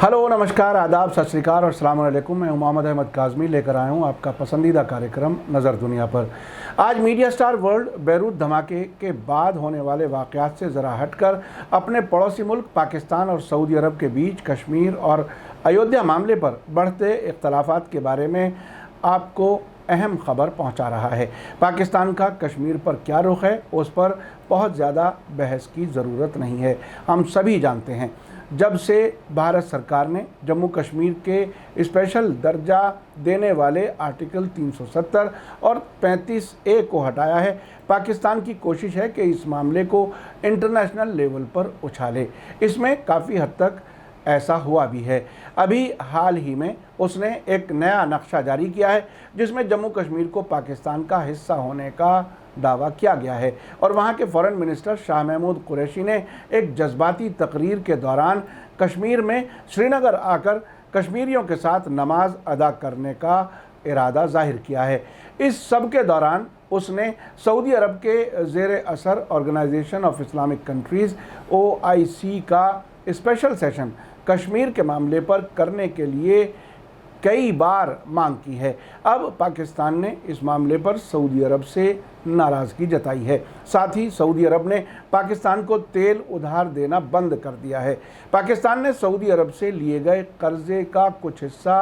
Hello, नमस्कार, आदाब, सत श्री अकाल और अस्सलाम वालेकुम। मैं मोहम्मद अहमद काज़मी लेकर आया हूँ आपका पसंदीदा कार्यक्रम नज़र दुनिया पर। आज मीडिया स्टार वर्ल्ड बेरूत धमाके के बाद होने वाले वाक़यात से ज़रा हटकर अपने पड़ोसी मुल्क पाकिस्तान और सऊदी अरब के बीच कश्मीर और अयोध्या मामले पर बढ़ते इख्तलाफात के बारे में आपको अहम खबर पहुंचा रहा है। पाकिस्तान का कश्मीर पर क्या रुख है, उस पर बहुत ज़्यादा बहस की ज़रूरत नहीं है। हम सभी जानते हैं, जब से भारत सरकार ने जम्मू कश्मीर के स्पेशल दर्जा देने वाले आर्टिकल 370 और 35A को हटाया है, पाकिस्तान की कोशिश है कि इस मामले को इंटरनेशनल लेवल पर उछाले। इसमें काफ़ी हद तक ऐसा हुआ भी है। अभी हाल ही में उसने एक नया नक्शा जारी किया है जिसमें जम्मू कश्मीर को पाकिस्तान का हिस्सा होने का दावा किया गया है और वहाँ के फ़ॉरेन मिनिस्टर शाह महमूद कुरैशी ने एक जज्बाती तकरीर के दौरान कश्मीर में श्रीनगर आकर कश्मीरियों के साथ नमाज अदा करने का इरादा जाहिर किया है। इस सब के दौरान उसने सऊदी अरब के ज़ेर असर organisation of Islamic countries OIC का स्पेशल सेशन कश्मीर के मामले पर करने के लिए कई बार मांग की है। अब पाकिस्तान ने इस मामले पर सऊदी अरब से नाराज़गी जताई है। साथ ही सऊदी अरब ने पाकिस्तान को तेल उधार देना बंद कर दिया है। पाकिस्तान ने सऊदी अरब से लिए गए कर्ज़े का कुछ हिस्सा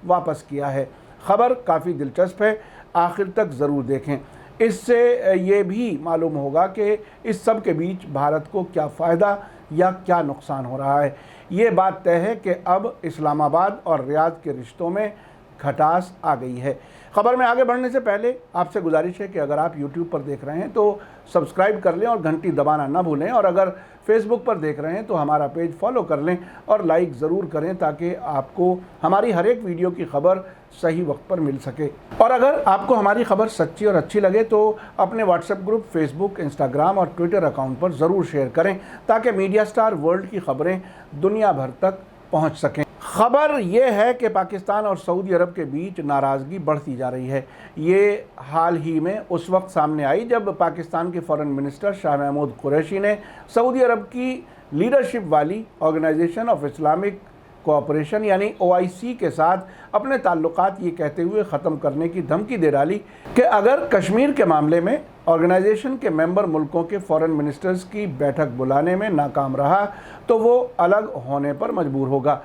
वापस किया है। खबर काफ़ी दिलचस्प है, आखिर तक ज़रूर देखें। इससे ये भी मालूम होगा कि इस सब के बीच भारत को क्या फ़ायदा या क्या नुकसान हो रहा है। ये बात तय है कि अब इस्लामाबाद और रियाद के रिश्तों में खटास आ गई है। खबर में आगे बढ़ने से पहले आपसे गुजारिश है कि अगर आप YouTube पर देख रहे हैं तो सब्सक्राइब कर लें और घंटी दबाना ना भूलें, और अगर फेसबुक पर देख रहे हैं तो हमारा पेज फॉलो कर लें और लाइक ज़रूर करें ताकि आपको हमारी हर एक वीडियो की खबर सही वक्त पर मिल सके। और अगर आपको हमारी खबर सच्ची और अच्छी लगे तो अपने व्हाट्सएप ग्रुप, फेसबुक, इंस्टाग्राम और ट्विटर अकाउंट पर ज़रूर शेयर करें ताकि मीडिया स्टार वर्ल्ड की खबरें दुनिया भर तक पहुँच सकें। खबर ये है कि पाकिस्तान और सऊदी अरब के बीच नाराज़गी बढ़ती जा रही है। ये हाल ही में उस वक्त सामने आई जब पाकिस्तान के फ़ॉरेन मिनिस्टर शाह महमूद कुरैशी ने सऊदी अरब की लीडरशिप वाली ऑर्गेनाइजेशन ऑफ इस्लामिक कोऑपरेशन यानी OIC के साथ अपने ताल्लुकात ये कहते हुए ख़त्म करने की धमकी दे डाली कि अगर कश्मीर के मामले में ऑर्गेनाइजेशन के मेंबर मुल्कों के फ़ॉरेन मिनिस्टर्स की बैठक बुलाने में नाकाम रहा तो वो अलग होने पर मजबूर होगा।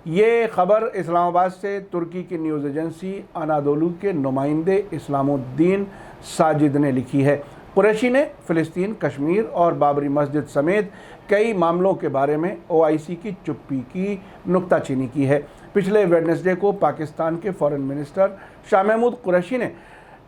ये ख़बर इस्लामाबाद से तुर्की की न्यूज़ एजेंसी अनादोलू के नुमाइंदे इस्लामुद्दीन साजिद ने लिखी है। कुरैशी ने फ़िलिस्तीन, कश्मीर और बाबरी मस्जिद समेत कई मामलों के बारे में OIC की चुप्पी की नुक्ताचीनी की है। पिछले वेडनेसडे को पाकिस्तान के फ़ॉरेन मिनिस्टर शाह महमूद कुरैशी ने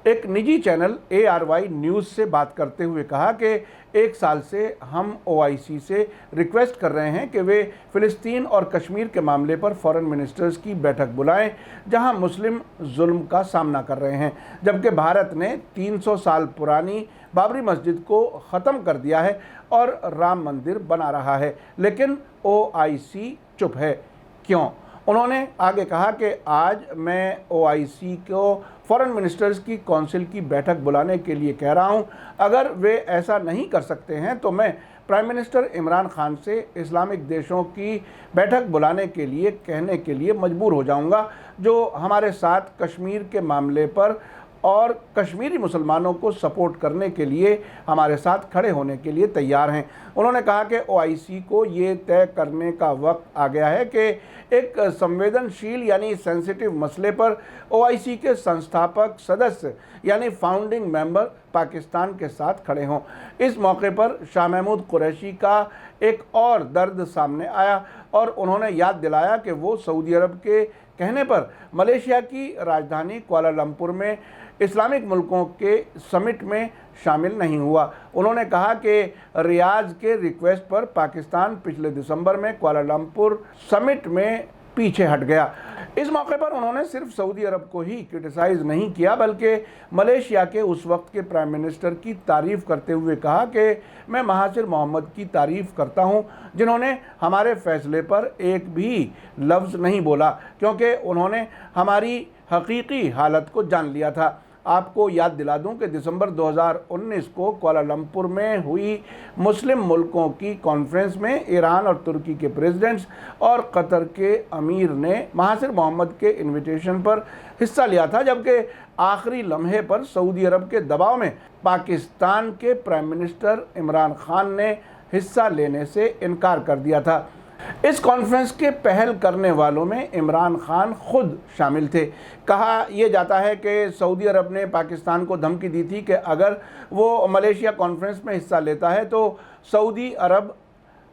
एक निजी चैनल ARY न्यूज़ से बात करते हुए कहा कि 1 साल से हम OIC से रिक्वेस्ट कर रहे हैं कि वे फ़िलिस्तीन और कश्मीर के मामले पर फ़ॉरेन मिनिस्टर्स की बैठक बुलाएं जहां मुस्लिम जुल्म का सामना कर रहे हैं, जबकि भारत ने 300 साल पुरानी बाबरी मस्जिद को ख़त्म कर दिया है और राम मंदिर बना रहा है, लेकिन OIC चुप है। क्यों? उन्होंने आगे कहा कि आज मैं OIC को फ़ॉरेन मिनिस्टर्स की काउंसिल की बैठक बुलाने के लिए कह रहा हूं। अगर वे ऐसा नहीं कर सकते हैं तो मैं प्राइम मिनिस्टर इमरान खान से इस्लामिक देशों की बैठक बुलाने के लिए कहने के लिए मजबूर हो जाऊंगा जो हमारे साथ कश्मीर के मामले पर और कश्मीरी मुसलमानों को सपोर्ट करने के लिए हमारे साथ खड़े होने के लिए तैयार हैं। उन्होंने कहा कि OIC को ये तय करने का वक्त आ गया है कि एक संवेदनशील यानी सेंसिटिव मसले पर OIC के संस्थापक सदस्य यानी फाउंडिंग मेंबर पाकिस्तान के साथ खड़े हों। इस मौके पर शाह महमूद कुरैशी का एक और दर्द सामने आया और उन्होंने याद दिलाया कि वो सऊदी अरब के कहने पर मलेशिया की राजधानी कुआलालंपुर में इस्लामिक मुल्कों के समिट में शामिल नहीं हुआ। उन्होंने कहा कि रियाद के रिक्वेस्ट पर पाकिस्तान पिछले दिसंबर में कुआलालंपुर समिट में पीछे हट गया। इस मौके पर उन्होंने सिर्फ सऊदी अरब को ही क्रिटिसाइज़ नहीं किया बल्कि मलेशिया के उस वक्त के प्राइम मिनिस्टर की तारीफ़ करते हुए कहा कि मैं महाथिर मोहम्मद की तारीफ़ करता हूं जिन्होंने हमारे फ़ैसले पर एक भी लफ्ज़ नहीं बोला क्योंकि उन्होंने हमारी हकीकी हालत को जान लिया था। आपको याद दिला दूं कि दिसंबर 2019 को कुआलालंपुर में हुई मुस्लिम मुल्कों की कॉन्फ्रेंस में ईरान और तुर्की के प्रेसिडेंट्स और कतर के अमीर ने महासिर मोहम्मद के इन्विटेशन पर हिस्सा लिया था, जबकि आखिरी लम्हे पर सऊदी अरब के दबाव में पाकिस्तान के प्राइम मिनिस्टर इमरान खान ने हिस्सा लेने से इनकार कर दिया था। इस कॉन्फ्रेंस के पहल करने वालों में इमरान खान खुद शामिल थे। कहा यह जाता है कि सऊदी अरब ने पाकिस्तान को धमकी दी थी कि अगर वो मलेशिया कॉन्फ्रेंस में हिस्सा लेता है तो सऊदी अरब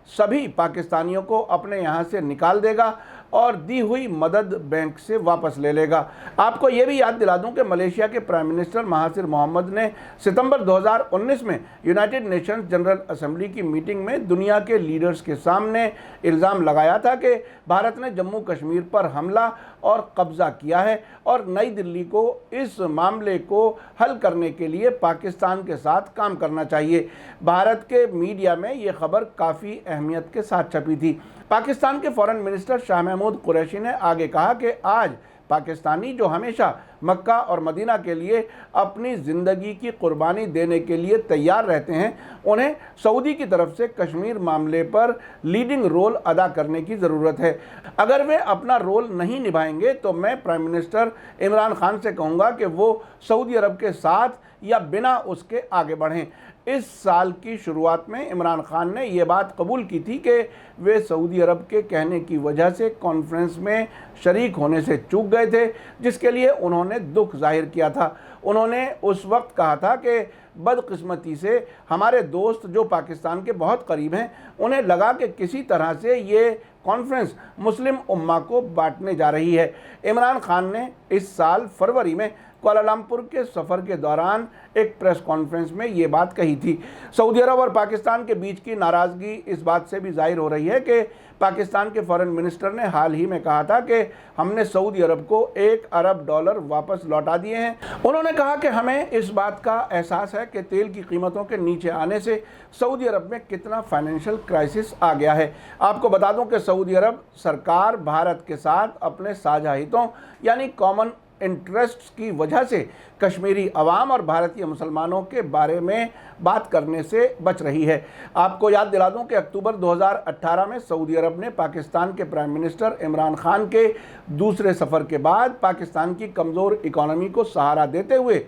सभी पाकिस्तानियों को अपने यहाँ से निकाल देगा और दी हुई मदद बैंक से वापस ले लेगा। आपको ये भी याद दिला दूं कि मलेशिया के प्राइम मिनिस्टर महासिर मोहम्मद ने सितंबर 2019 में यूनाइटेड नेशंस जनरल असेंबली की मीटिंग में दुनिया के लीडर्स के सामने इल्ज़ाम लगाया था कि भारत ने जम्मू कश्मीर पर हमला और कब्ज़ा किया है और नई दिल्ली को इस मामले को हल करने के लिए पाकिस्तान के साथ काम करना चाहिए। भारत के मीडिया में ये खबर काफ़ी अहमियत के साथ छपी थी। पाकिस्तान के फॉरेन मिनिस्टर शाह महमूद कुरैशी ने आगे कहा कि आज पाकिस्तानी जो हमेशा मक्का और मदीना के लिए अपनी ज़िंदगी की कुर्बानी देने के लिए तैयार रहते हैं, उन्हें सऊदी की तरफ से कश्मीर मामले पर लीडिंग रोल अदा करने की ज़रूरत है। अगर वे अपना रोल नहीं निभाएंगे तो मैं प्राइम मिनिस्टर इमरान खान से कहूँगा कि वो सऊदी अरब के साथ या बिना उसके आगे बढ़ें। इस साल की शुरुआत में इमरान खान ने यह बात कबूल की थी कि वे सऊदी अरब के कहने की वजह से कॉन्फ्रेंस में शरीक होने से चूक गए थे, जिसके लिए उन्होंने दुख जाहिर किया था। उन्होंने उस वक्त कहा था कि बदकिस्मती से हमारे दोस्त जो पाकिस्तान के बहुत करीब हैं, उन्हें लगा कि किसी तरह से ये कॉन्फ्रेंस मुस्लिम उम्मा को बांटने जा रही है। इमरान खान ने इस साल फरवरी में कुआलालंपुर के सफ़र के दौरान एक प्रेस कॉन्फ्रेंस में ये बात कही थी। सऊदी अरब और पाकिस्तान के बीच की नाराज़गी इस बात से भी जाहिर हो रही है कि पाकिस्तान के फॉरेन मिनिस्टर ने हाल ही में कहा था कि हमने सऊदी अरब को $1 अरब वापस लौटा दिए हैं। उन्होंने कहा कि हमें इस बात का एहसास है कि तेल की कीमतों के नीचे आने से सऊदी अरब में कितना फाइनेंशियल क्राइसिस आ गया है। आपको बता दूं कि सऊदी अरब सरकार भारत के साथ अपने साझा हितों यानी कॉमन इंटरेस्ट्स की वजह से कश्मीरी अवाम और भारतीय मुसलमानों के बारे में बात करने से बच रही है। आपको याद दिला दूं कि अक्टूबर 2018 में सऊदी अरब ने पाकिस्तान के प्राइम मिनिस्टर इमरान खान के दूसरे सफ़र के बाद पाकिस्तान की कमज़ोर इकॉनमी को सहारा देते हुए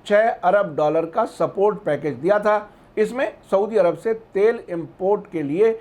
$6 अरब का सपोर्ट पैकेज दिया था। इसमें सऊदी अरब से तेल इंपोर्ट के लिए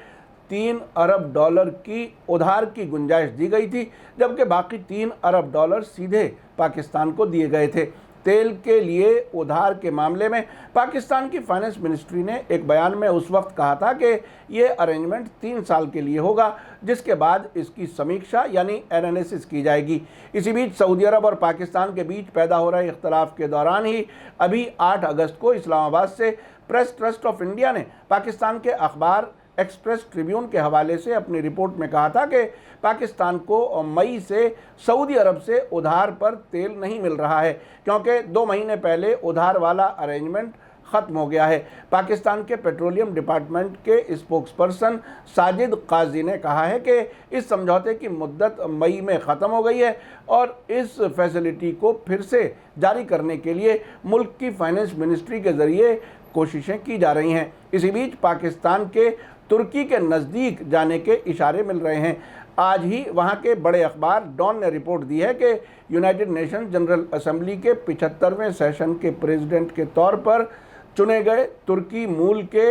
$3 अरब की उधार की गुंजाइश दी गई थी, जबकि बाकी $3 अरब सीधे पाकिस्तान को दिए गए थे। तेल के लिए उधार के मामले में पाकिस्तान की फाइनेंस मिनिस्ट्री ने एक बयान में उस वक्त कहा था कि ये अरेंजमेंट 3 साल के लिए होगा, जिसके बाद इसकी समीक्षा यानी एनालिसिस की जाएगी। इसी बीच सऊदी अरब और पाकिस्तान के बीच पैदा हो रहे इख्तलाफ के दौरान ही अभी 8 अगस्त को इस्लामाबाद से प्रेस ट्रस्ट ऑफ इंडिया ने पाकिस्तान के अखबार एक्सप्रेस ट्रिब्यून के हवाले से अपनी रिपोर्ट में कहा था कि पाकिस्तान को मई से सऊदी अरब से उधार पर तेल नहीं मिल रहा है, क्योंकि 2 महीने पहले उधार वाला अरेंजमेंट ख़त्म हो गया है। पाकिस्तान के पेट्रोलियम डिपार्टमेंट के स्पोक्सपर्सन साजिद काजी ने कहा है कि इस समझौते की मुद्दत मई में ख़त्म हो गई है और इस फैसिलिटी को फिर से जारी करने के लिए मुल्क की फाइनेंस मिनिस्ट्री के ज़रिए कोशिशें की जा रही हैं। इसी बीच पाकिस्तान के तुर्की के नज़दीक जाने के इशारे मिल रहे हैं। आज ही वहां के बड़े अखबार डॉन ने रिपोर्ट दी है कि यूनाइटेड नेशंस जनरल असेंबली के 75वें सेशन के प्रेसिडेंट के तौर पर चुने गए तुर्की मूल के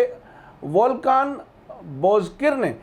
वोल्कान बोजकिर ने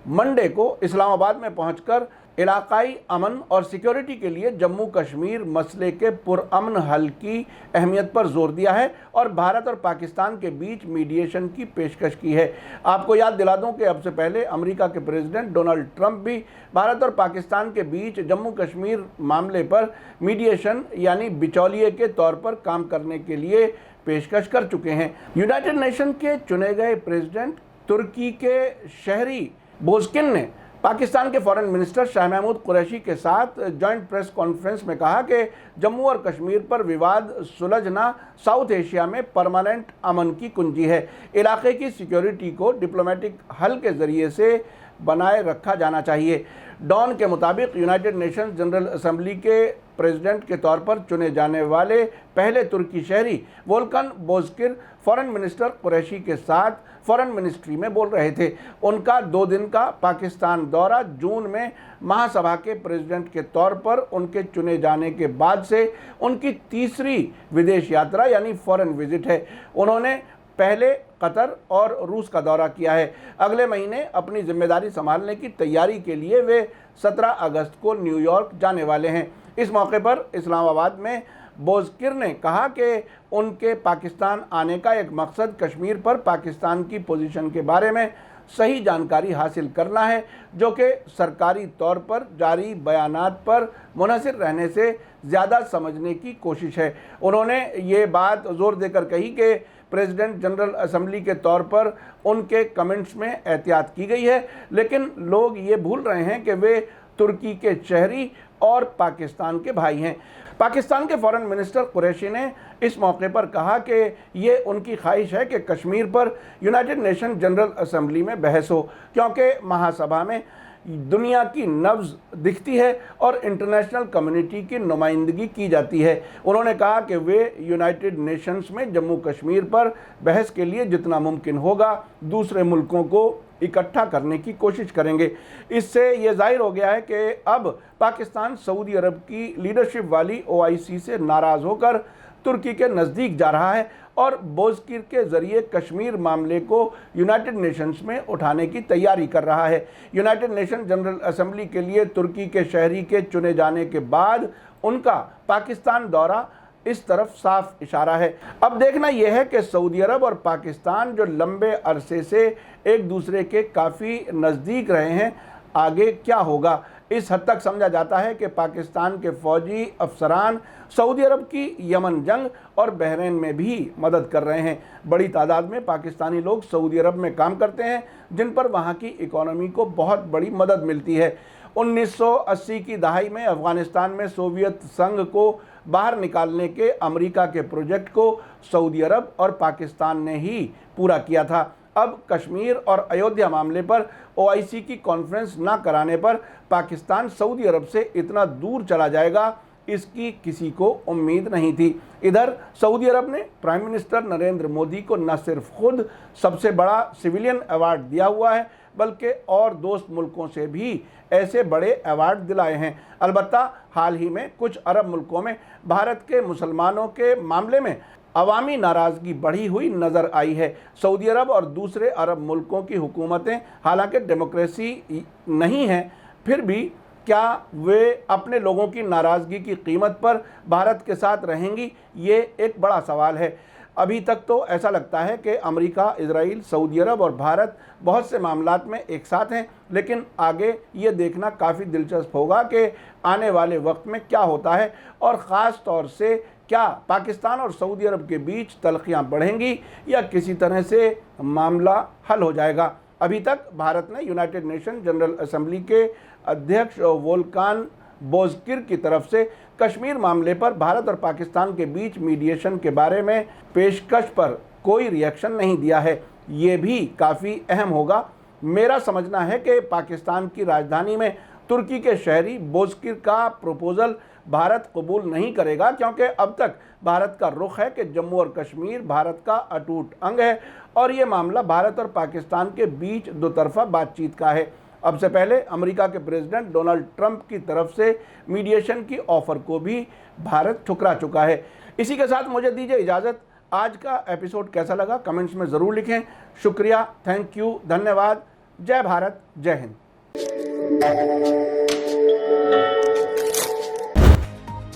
मंडे को इस्लामाबाद में पहुंचकर इलाकाई अमन और सिक्योरिटी के लिए जम्मू कश्मीर मसले के पुरअमन हल की अहमियत पर जोर दिया है और भारत और पाकिस्तान के बीच मीडिएशन की पेशकश की है। आपको याद दिला दूं कि अब से पहले अमेरिका के प्रेसिडेंट डोनाल्ड ट्रंप भी भारत और पाकिस्तान के बीच जम्मू कश्मीर मामले पर मीडिएशन यानी बिचौलिए के तौर पर काम करने के लिए पेशकश कर चुके हैं। यूनाइटेड नेशन के चुने गए प्रेसिडेंट तुर्की के शहरी बोजकिन ने पाकिस्तान के फॉरेन मिनिस्टर शाह महमूद कुरैशी के साथ जॉइंट प्रेस कॉन्फ्रेंस में कहा कि जम्मू और कश्मीर पर विवाद सुलझना साउथ एशिया में परमानेंट अमन की कुंजी है। इलाके की सिक्योरिटी को डिप्लोमेटिक हल के ज़रिए से बनाए रखा जाना चाहिए। डॉन के मुताबिक यूनाइटेड नेशंस जनरल असेंबली के प्रेसिडेंट के तौर पर चुने जाने वाले पहले तुर्की शहरी Vulcan Bozkir foreign minister Qureshi के साथ फॉरेन मिनिस्ट्री में बोल रहे थे। उनका 2 दिन का पाकिस्तान दौरा जून में महासभा के प्रेसिडेंट के तौर पर उनके चुने जाने के बाद से उनकी तीसरी विदेश यात्रा यानी फॉरेन विजिट है। उन्होंने पहले कतर और रूस का दौरा किया है। अगले महीने अपनी जिम्मेदारी संभालने की तैयारी के लिए वे 17 अगस्त को न्यूयॉर्क जाने वाले हैं। इस मौके पर इस्लामाबाद में बोजकिर ने कहा कि उनके पाकिस्तान आने का एक मकसद कश्मीर पर पाकिस्तान की पोजीशन के बारे में सही जानकारी हासिल करना है, जो कि सरकारी तौर पर जारी बयानात पर मुनहसिर रहने से ज़्यादा समझने की कोशिश है। उन्होंने ये बात जोर देकर कही कि प्रेसिडेंट जनरल असेंबली के तौर पर उनके कमेंट्स में एहतियात की गई है, लेकिन लोग ये भूल रहे हैं कि वे तुर्की के शहरी और पाकिस्तान के भाई हैं। पाकिस्तान के फॉरेन मिनिस्टर कुरैशी ने इस मौके पर कहा कि ये उनकी ख्वाहिश है कि कश्मीर पर यूनाइटेड नेशन जनरल असेंबली में बहस हो, क्योंकि महासभा में दुनिया की नब्ज़ दिखती है और इंटरनेशनल कम्युनिटी की नुमाइंदगी की जाती है। उन्होंने कहा कि वे यूनाइटेड नेशंस में जम्मू कश्मीर पर बहस के लिए जितना मुमकिन होगा दूसरे मुल्कों को इकट्ठा करने की कोशिश करेंगे। इससे ये जाहिर हो गया है कि अब पाकिस्तान सऊदी अरब की लीडरशिप वाली OIC से नाराज़ होकर तुर्की के नज़दीक जा रहा है और बोजकिर के ज़रिए कश्मीर मामले को यूनाइटेड नेशंस में उठाने की तैयारी कर रहा है। यूनाइटेड नेशन जनरल असेंबली के लिए तुर्की के शहरी के चुने जाने के बाद उनका पाकिस्तान दौरा इस तरफ साफ इशारा है। अब देखना यह है कि सऊदी अरब और पाकिस्तान जो लंबे अरसे से एक दूसरे के काफ़ी नज़दीक रहे हैं, आगे क्या होगा। इस हद तक समझा जाता है कि पाकिस्तान के फौजी अफसरान सऊदी अरब की यमन जंग और बहरीन में भी मदद कर रहे हैं। बड़ी तादाद में पाकिस्तानी लोग सऊदी अरब में काम करते हैं, जिन पर वहाँ की इकोनॉमी को बहुत बड़ी मदद मिलती है। 1980 की दहाई में अफ़गानिस्तान में सोवियत संघ को बाहर निकालने के अमेरिका के प्रोजेक्ट को सऊदी अरब और पाकिस्तान ने ही पूरा किया था। अब कश्मीर और अयोध्या मामले पर OIC की कॉन्फ्रेंस ना कराने पर पाकिस्तान सऊदी अरब से इतना दूर चला जाएगा, इसकी किसी को उम्मीद नहीं थी। इधर सऊदी अरब ने प्राइम मिनिस्टर नरेंद्र मोदी को न सिर्फ खुद सबसे बड़ा सिविलियन अवार्ड दिया हुआ है, बल्कि और दोस्त मुल्कों से भी ऐसे बड़े अवार्ड दिलाए हैं। अलबत्ता हाल ही में कुछ अरब मुल्कों में भारत के मुसलमानों के मामले में अवामी नाराज़गी बढ़ी हुई नज़र आई है। सऊदी अरब और दूसरे अरब मुल्कों की हुकूमतें हालांकि डेमोक्रेसी नहीं हैं, फिर भी क्या वे अपने लोगों की नाराज़गी की कीमत पर भारत के साथ रहेंगी, ये एक बड़ा सवाल है। अभी तक तो ऐसा लगता है कि अमेरिका, इजराइल, सऊदी अरब और भारत बहुत से मामलात में एक साथ हैं, लेकिन आगे ये देखना काफ़ी दिलचस्प होगा कि आने वाले वक्त में क्या होता है और ख़ास तौर से क्या पाकिस्तान और सऊदी अरब के बीच तलखियाँ बढ़ेंगी या किसी तरह से मामला हल हो जाएगा। अभी तक भारत ने यूनाइटेड नेशन जनरल असेंबली के अध्यक्ष वोल्कान बोजकिर की तरफ से कश्मीर मामले पर भारत और पाकिस्तान के बीच मीडिएशन के बारे में पेशकश पर कोई रिएक्शन नहीं दिया है। ये भी काफ़ी अहम होगा। मेरा समझना है कि पाकिस्तान की राजधानी में तुर्की के शहरी बोजकिर का प्रपोज़ल भारत कबूल नहीं करेगा, क्योंकि अब तक भारत का रुख है कि जम्मू और कश्मीर भारत का अटूट अंग है और ये मामला भारत और पाकिस्तान के बीच दोतरफा बातचीत का है। अब से पहले अमेरिका के प्रेसिडेंट डोनाल्ड ट्रंप की तरफ से मीडिएशन की ऑफ़र को भी भारत ठुकरा चुका है। इसी के साथ मुझे दीजिए इजाज़त। आज का एपिसोड कैसा लगा कमेंट्स में ज़रूर लिखें। शुक्रिया, थैंक यू, धन्यवाद। जय भारत, जय हिंद।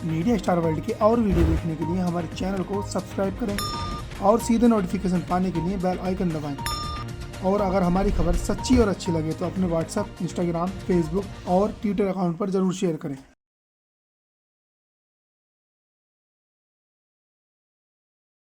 मीडिया स्टार वर्ल्ड के और वीडियो देखने के लिए हमारे चैनल को सब्सक्राइब करें और सीधे नोटिफिकेशन पाने के लिए बेल आइकन दबाएं। और अगर हमारी खबर सच्ची और अच्छी लगे तो अपने व्हाट्सएप, इंस्टाग्राम, फेसबुक और ट्विटर अकाउंट पर ज़रूर शेयर करें।